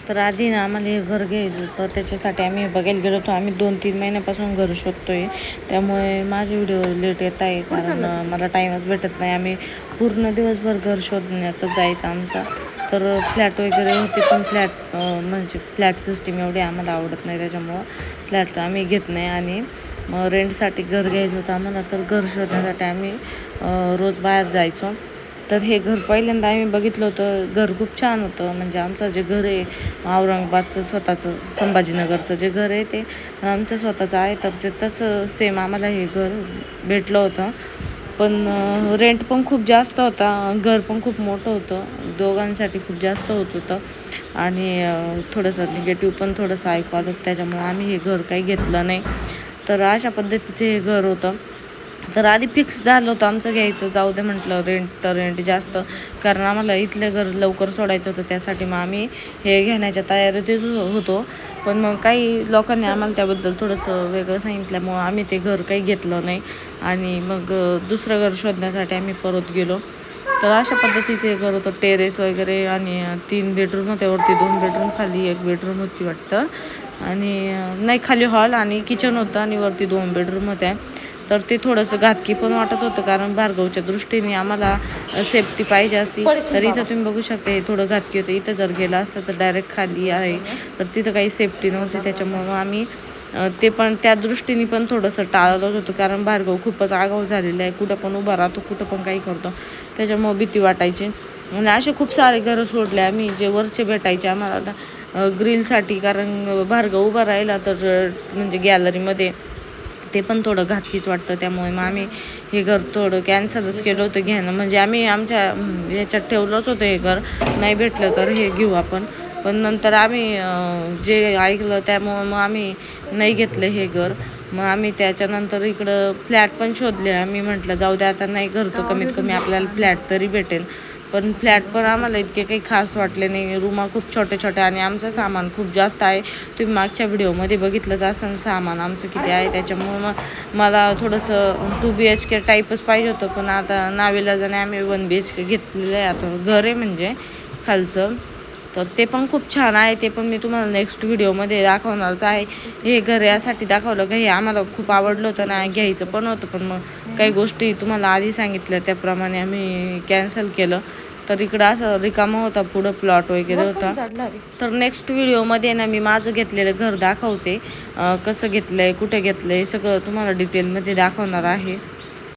तर आधी ना आम्हाला हे घर घ्यायचं होतं, त्याच्यासाठी आम्ही बघायला गेलो होतो. आम्ही 2-3 महिन्यापासून घर शोधतोय, त्यामुळे माझे व्हिडिओ लेट येत आहे कारण मला टाईमच भेटत नाही. आम्ही पूर्ण दिवसभर घर शोधण्यातच जायचं आमचा. तर फ्लॅट वगैरे होते, पण म्हणजे फ्लॅट सिस्टीम एवढी आम्हाला आवडत नाही, त्याच्यामुळं फ्लॅट आम्ही घेत नाही. आणि रेंटसाठी घर घ्यायचं होतं आम्हाला. तर घर शोधण्यासाठी आम्ही रोज बाहेर जायचो. तर हे घर पहिल्यांदा आम्ही बघितलं होतं. घर खूप छान होतं. म्हणजे आमचं जे घर आहे औरंगाबादचं स्वतःचं, संभाजीनगरचं जे घर आहे ते आमचं स्वतःचं आहे. तर ते तसं सेम आम्हाला हे घर भेटलं होतं. पण रेंट पण खूप जास्त होता, घर पण खूप मोठं होतं, दोघांसाठी खूप जास्त होत होतं. आणि थोडंसं निगेटिव्ह पण थोडंसं ऐकू आलं, त्याच्यामुळे आम्ही हे घर काही घेतलं नाही. तर अशा पद्धतीचं हे घर होतं. तर आधी फिक्स झालं होतं आमचं घ्यायचं, जाऊ दे म्हटलं, रेंट जास्त, कारण आम्हाला इथलं घर लवकर सोडायचं होतं. त्यासाठी मग आम्ही हे घेण्याच्या तयारीतच होतो. पण मग काही लोकांनी आम्हाला त्याबद्दल थोडंसं वेगळं सांगितल्यामुळं आम्ही ते घर काही घेतलं नाही. आणि मग दुसरं घर शोधण्यासाठी आम्ही परत गेलो. तर अशा पद्धतीचे घर होतं, टेरेस वगैरे, आणि 3 बेडरूम होते, वरती 2 बेडरूम, खाली 1 बेडरूम होती वाटतं. आणि नाही, खाली हॉल आणि किचन होतं आणि वरती 2 बेडरूम होत्या. तर ते थोडंसं घातकी पण वाटत होतं, कारण भार्गवच्या दृष्टीने आम्हाला सेफ्टी पाहिजे असती. तर इथं तुम्ही बघू शकता, हे थोडं घातकी होतं. इथं जर गेलं असतं तर डायरेक्ट खाली आहे, तर तिथं काही सेफ्टी नव्हती. त्याच्यामुळं आम्ही ते पण त्या दृष्टीने पण थोडंसं टाळत होतं, कारण भार्गव खूपच आगाऊ झालेला आहे. कुठं पण उभा राहतो, कुठं पण काही करतो, त्याच्यामुळं भीती वाटायची. आणि असे खूप सारे घरं सोडले आम्ही, जे वरचे भेटायचे आम्हाला आता ग्रिलसाठी, कारण भार्गव उभा राहिला तर म्हणजे गॅलरीमध्ये ते पण थोडं घातकीच वाटतं. त्यामुळे मग आम्ही हे घर थोडं कॅन्सलच केलं होतं घेणं. म्हणजे आम्ही आमच्या ह्याच्यात ठेवलंच होतं हे घर, नाही भेटलं तर हे घेऊ आपण. पण नंतर आम्ही जे ऐकलं त्यामुळं मग आम्ही नाही घेतलं हे घर. मग आम्ही त्याच्यानंतर इकडं फ्लॅट पण शोधले. आम्ही म्हटलं जाऊ द्या, आता नाही घर तर कमीत कमी आपल्याला फ्लॅट तरी भेटेल. पण फ्लॅट पण आम्हाला इतके काही खास वाटले नाही. रूमा खूप छोट्या छोट्या, आणि आमचं सामान खूप जास्त आहे. तुम्ही मागच्या व्हिडिओमध्ये बघितलंच असं सामान आमचं किती आहे. त्याच्यामुळं मग मला थोडंसं 2 BHK टाईपच पाहिजे होतं. पण आता नाविलाजाने आम्ही 1 BHK घेतलेलं आहे. आता घर आहे म्हणजे खालचं, तर ते पण खूप छान आहे. ते पण मी तुम्हाला नेक्स्ट व्हिडिओमध्ये दाखवणारच आहे. हे घर यासाठी दाखवलं का हे आम्हाला खूप आवडलं होतं ना, घ्यायचं पण होतं, पण मग काही गोष्टी तुम्हाला आधी सांगितल्या त्याप्रमाणे आम्ही कॅन्सल केलं. तर इकडं असं रिकामं होता, पुढं प्लॉट वगैरे होता. तर नेक्स्ट व्हिडिओमध्ये ना मी माझं घेतलेलं घर दाखवते, कसं घेतलं आहे, कुठे घेतलं आहे, सगळं तुम्हाला डिटेलमध्ये दाखवणार आहे.